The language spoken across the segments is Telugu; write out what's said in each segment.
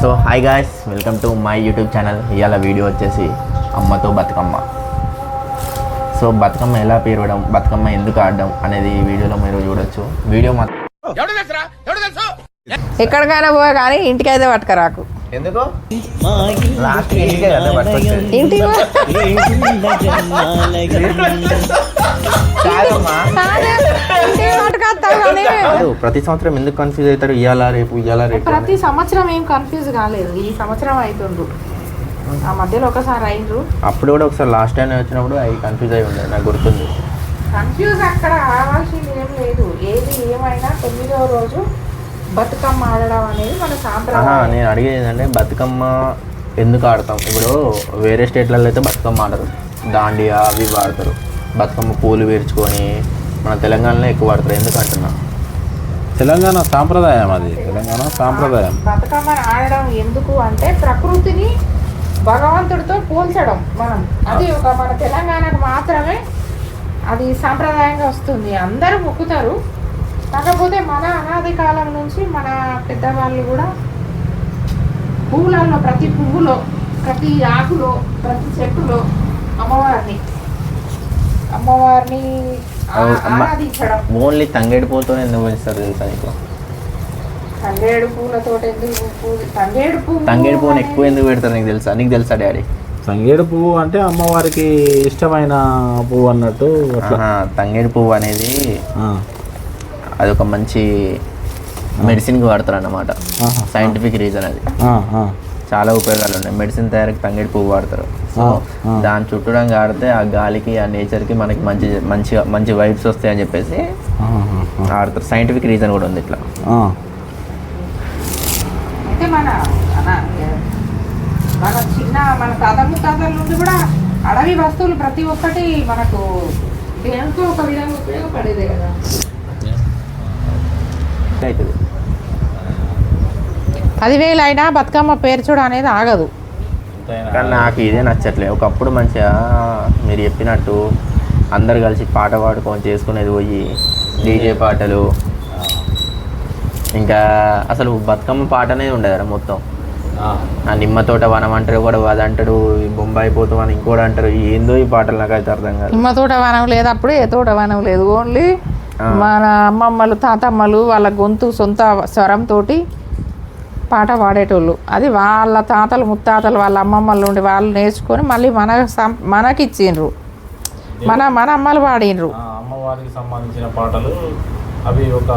So hi guys, welcome to my YouTube channel. ఇవాళ వీడియో వచ్చేసి అమ్మతో బతుకమ్మ. సో బతుకమ్మ ఎలా పేరవడం, బతుకమ్మ ఎందుకు ఆడడం అనేది ఈ వీడియోలో మీరు చూడొచ్చు. వీడియో ఎక్కడికైనా పోయా కానీ ఇంటికి అయితే పట్టుకరాకు. ఎందుకు లాస్ట్ ఇంటికే కదా పట్టుకొచ్చేది. ఇంటికి ప్రతి సంవత్సరం ఎందుకు కన్ఫ్యూజ్ అవుతారు? ఇవాళ రేపు ఇవాళ రేపు ప్రతి సంవత్సరం ఏం కన్ఫ్యూజ్ కాలేదు, ఈ సంవత్సరం అవుతుండ్రు. ఆ మధ్యలో ఒకసారి అయినరు. అప్పుడు కూడా ఒకసారి లాస్ట్ టైం వచ్చినప్పుడు అవి కన్ఫ్యూజ్ అయి ఉండేది, నాకు గుర్తుంది. కన్ఫ్యూజ్ అక్కడ కావాల్సింది ఏం లేదు. ఏది ఏమైనా 9వ రోజు బతుకమ్మ ఆడడం అనేది మన సాంప్రదాయం. నేను అడిగేది ఏంటంటే బతుకమ్మ ఎందుకు ఆడతాం? ఇప్పుడు వేరే స్టేట్లలో అయితే బతుకమ్మ ఆడరు, దాండియా అవి వాడతారు. బతుకమ్మ పూలు పేర్చుకొని మన తెలంగాణలో ఎక్కువ వాడతారు. ఎందుకు అంటున్నా? తెలంగాణ సాంప్రదాయం, అది తెలంగాణ సాంప్రదాయం. బతుకమ్మ ఆడడం ఎందుకు అంటే ప్రకృతిని భగవంతుడితో పోల్చడం. మనం అది ఒక మన తెలంగాణకు మాత్రమే అది సాంప్రదాయంగా వస్తుంది. అందరూ మొక్కుతారు. కాకపోతే మన అనాది కాలం నుంచి మన పెద్దవాళ్ళు కూడా పువ్వులలో, ప్రతి పువ్వులో, ప్రతి ఆకులో, ప్రతి చెట్టులో అమ్మవారిని ఆరాధించడం. ఓన్లీ తంగేడు పూలతో ఎందుకు పెంచుతారు తెలుసా నీకు? తంగేడు పూలతో ఎందుకు? తంగేడు పువ్వుని ఎక్కువ ఎందుకు పెడతారు నీకు తెలుసా? నీకు తెలుసా డాడీ? తంగేడు పువ్వు అంటే అమ్మవారికి ఇష్టమైన పువ్వు అన్నట్టు. తంగేడు పువ్వు అనేది అది ఒక మంచి మెడిసిన్కి వాడతారు అన్నమాట. సైంటిఫిక్ రీజన్ అది. చాలా ఉపయోగాలు ఉన్నాయి. మెడిసిన్ తయారీకి తంగేడు పువ్వు వాడతారు. సో దాని చుట్టూరంగా ఆడితే ఆ గాలికి, ఆ నేచర్కి మనకి మంచి వైబ్స్ వస్తాయి అని చెప్పేసి ఆడతారు. సైంటిఫిక్ రీజన్ కూడా ఉంది ఇట్లా. అయితే మన తాతల నుండి కూడా అడవి వస్తువులు ప్రతి ఒక్కటి మనకు దేనికో ఒక విధంగా ఉపయోగపడేదే కదా. అవుతుంది 10,000 అయినా బతుకమ్మ పేర్చుడు అనేది ఆగదు. కానీ నాకు ఇదే నచ్చట్లేదు. ఒకప్పుడు మంచిగా మీరు చెప్పినట్టు అందరు కలిసి పాట పాడుకొని చేసుకునేది పోయి డీజే పాటలు, ఇంకా అసలు బతుకమ్మ పాట అనేది ఉండదు మొత్తం. ఆ నిమ్మ తోట వనం అంటారు, కూడా అది అంటాడు, బొంబాయి పోతాం అని ఇంకోటి అంటారు. ఏందో ఈ పాటలు నాకు అయితే అర్థం కాదు. నిమ్మ తోట వనం లేదు, అప్పుడు ఏ తోట వనం లేదు. ఓన్లీ మన అమ్మమ్మలు, తాతమ్మలు వాళ్ళ గొంతు సొంత స్వరంతో పాట పాడేటోళ్ళు. అది వాళ్ళ తాతలు, ముత్తాతలు, వాళ్ళ అమ్మమ్మల నుండి వాళ్ళు నేర్చుకొని మళ్ళీ మనకిచ్చిండ్రు. మన అమ్మలు పాడినరు. అమ్మవారికి సంబంధించిన పాటలు అవి ఒక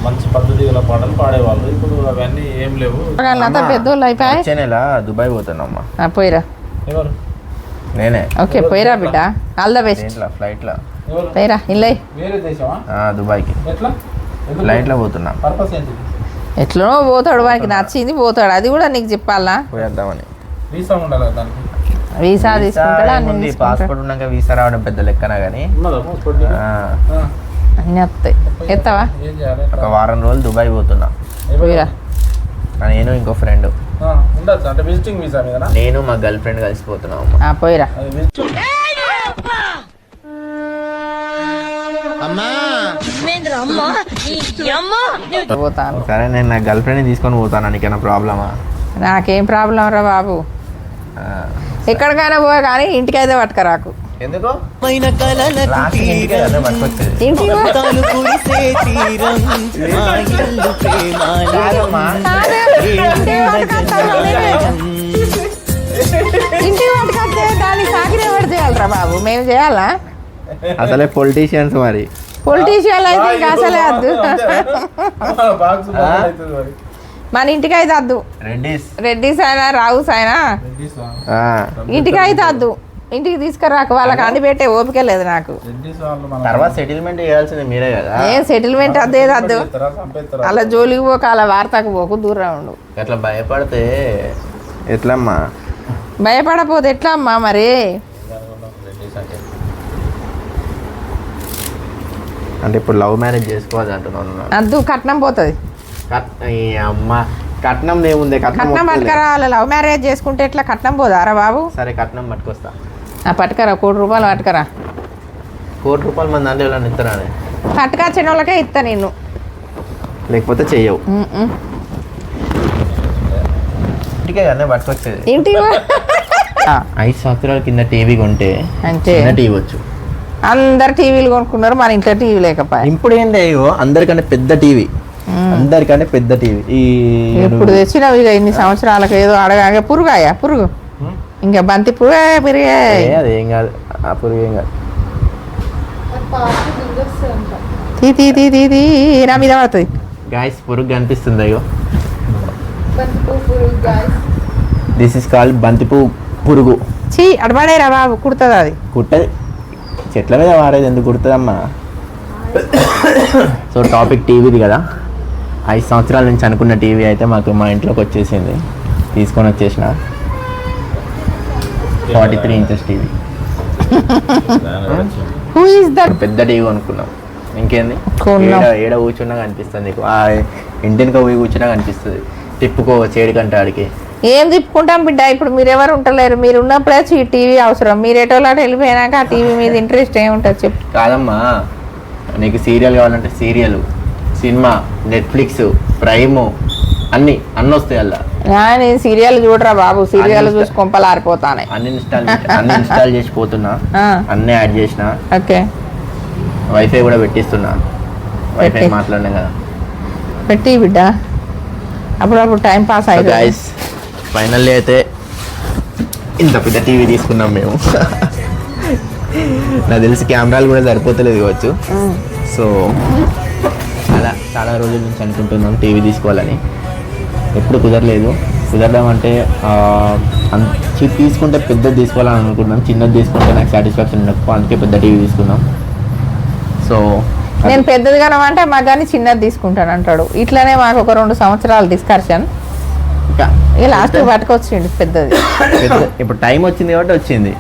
మంచి పద్ధతి గల పాటలు పాడేవాళ్ళు. ఇప్పుడు అవన్నీ ఏం లేవు. అంతా పెద్దోళ్ళు అయిపోయి. వచ్చే నెల దుబాయ్ పోతున్నామ్మా. పోయిరా. ఎవరు? నేనే. ఓకే, పోయిరా బిడ్డ. All the best. ఫ్లైట్లో పోయిరా. ఇల్లై వేరే దేశమా? దుబాయ్కి ఎట్లా? ఫ్లైట్లో పోతున్నా. పర్పస్ ఏంటి? ఎట్లనో పోతాడు, వానికి నచ్చింది పోతాడు. అది కూడా నీకు చెప్పాలా? పోయేద్దామని. వీసా ఉండాలి దానికి. వీసా తీసుకుంటాడా? పాస్పోర్ట్ ఉన్నాక వీసా రావడం పెద్ద లెక్కన కానీ అన్నీ వస్తాయి. ఎత్తావా? ఒక వారం రోజులు దుబాయ్ పోతున్నా. పోయిరా. నేను ఇంకో ఫ్రెండ్, ఉండొచ్చు అంటే విజిటింగ్ వీసా మీద. నేను మా గర్ల్ ఫ్రెండ్ కలిసిపోతున్నాం. పోయిరా. పోతాను. సరే, నేను నా గర్ల్ ఫ్రెండ్ తీసుకొని పోతాను. నీకైనా ప్రాబ్లమా? నాకేం ప్రాబ్లం రా బాబు. ఎక్కడికైనా పోయా కానీ ఇంటికి అయితే పట్టుకరాకు. ఎందుకు? ఇంటికి పట్టుకొస్తే దాన్ని సాకిరే పడి చేయాలరా బాబు. మేము చేయాలా? అసలే పొలిటీషియన్స్. మరి పొలిటీషియన్ అయితే ఇంకా అసలే వద్దు. మన ఇంటికి అయితే వద్దు. రెడ్డిస్ అయినా రావుస్ అయినా ఇంటికి అయితే వద్దు. ఇంటికి తీసుకురాక. వాళ్ళకి అండి పెట్టే ఓపిక లేదు నాకు. తర్వాత సెటిల్మెంట్ చేయాల్సింది మీరే కదా. ఏం సెటిల్మెంట్ అదే వద్దు. అలా జోలికి పోక, అలా వార్తకు పోకు, దూరం ఉండు. అట్లా భయపడితే ఎట్లమ్మా? భయపడపోతే ఎట్లా అమ్మా మరి? అంటే ఇప్పుడు లవ్ మ్యారేజ్ చేసుకోవాలి అంటున్నాను. అద్దు, కట్నం పోతుంది. అమ్మ కట్నం ఏముంది? కట్నం పట్టుకరావాలి. లవ్ మ్యారేజ్ చేసుకుంటే ఎట్లా? కట్నం పోదారా బాబు? సరే, కట్నం పట్టుకొస్తా. పట్టుకరా. 1 కోటి రూపాయలు పట్టుకరా. 1 కోటి రూపాయలు మన దాంట్లో ఎవరైనా ఇస్తారా? పట్టుకొచ్చిన వాళ్ళకే ఇస్తా నేను. లేకపోతే చెయ్యవు. ఇంటికే కదా పట్టుకొచ్చేది. ఇంటికి 5 సంవత్సరాల కింద టీవీ కొంటే అంటే చిన్న టీవీ వచ్చు. అందరు టీవీలు కొనుక్కున్నారు, మన ఇంట్లో టీవీ లేకపోయా. ఇప్పుడు ఏంటి అయ్యో అందరికంటే పెద్ద టీవీ, అందరికంటే పెద్ద టీవీ. ఇప్పుడు తెచ్చినవి ఇక ఇన్ని సంవత్సరాలకు ఏదో అడగా పురుగు ఇంకా బంతి పురుగు పెరిగా అదేం కాదు, ఆ పురుగు ఏం కాదు. తీ నా మీద పడుతుంది. గాయస్ పురుగు కనిపిస్తుంది అయ్యో. దిస్ ఇస్ కాల్డ్ బంతిపూ పురుగు. చీ అడబడేరా బాబు, కుడుతుంది అది. కుట్టది, చెట్ల మీద వాడేది ఎందుకు కుడుతుందమ్మా. సో టాపిక్ టీవీది కదా. 5 సంవత్సరాల నుంచి అనుకున్న టీవీ అయితే మాకు మా ఇంట్లోకి వచ్చేసింది. తీసుకొని వచ్చేసిన 43 inches TV. Who is that? పెద్ద టీవీ అనుకున్నాం. ఇంకేంది, ఏడ కూర్చున్నా కనిపిస్తుంది నీకు. ఆ ఇంటికి పోయి కూర్చున్నా కనిపిస్తుంది. తిప్పుకోవచ్చు ఏడికంటే ఆడికి. ఏం తిప్పుకుంటాం బిడ్డ, ఇప్పుడు మీరు ఎవరు ఉంటలేరు. మీరు ఉన్నప్పుడే ఈ టీవీ అవసరం. మీరు ఎటోలాట వెళ్ళిపోయినాక ఆ టీవీ మీద ఇంట్రెస్ట్ ఏముంటుంది చెప్పు. కాదమ్మా, నీకు సీరియల్ కావాలంటే సీరియల్, సినిమా, నెట్ఫ్లిక్స్, ప్రైమ్ అన్ని వస్తాయి అలా. నేను సీరియల్ చూడరా బాబు, సీరియల్ చూసి కొంపలు ఆరిపోతానే. అన్ని ఇన్స్టాల్ చేసి పోతున్నా, అన్నీ యాడ్ చేసిన. ఓకే, వైఫై కూడా పెట్టిస్తున్నా. వైఫై మాట్లాడినా కదా, పెట్టి బిడ్డ అప్పుడప్పుడు టైం పాస్ అయ్యింది. గైస్ ఫైనల్లీ అయితే ఇంత పెద్ద టీవీ తీసుకున్నాం మేము. నాకు తెలిసి కెమెరాలు కూడా సరిపోతలేదు కావచ్చు. సో చాలా రోజుల నుంచి అనుకుంటున్నాం టీవీ తీసుకోవాలని. ఎప్పుడు కుదరలేదు. కుదరదామంటే తీసుకుంటే పెద్దది తీసుకోవాలని అనుకుంటున్నాం. చిన్నది తీసుకుంటే నాకు సాటిస్ఫాక్షన్ ఉండకపో, అందుకే పెద్ద టీవీ తీసుకున్నాం. సో నేను పెద్దది కనమంటే మా కానీ చిన్నది తీసుకుంటాను అంటాడు. ఇట్లనే మాకు ఒక 2 సంవత్సరాల డిస్కషన్. ఇక లాస్ట్ పట్టుకొచ్చిండు పెద్దది. ఇప్పుడు టైం వచ్చింది కాబట్టి వచ్చింది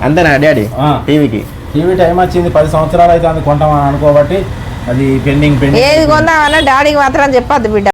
అంతేనా డాడీ? టీవీ టైం వచ్చింది. 10 సంవత్సరాలు అయితే అది కొంటామని అనుకోబట్టి అది పెండింగ్. ఏది కొందామన్నా డాడీకి మాత్రం చెప్పద్దు బిడ్డ.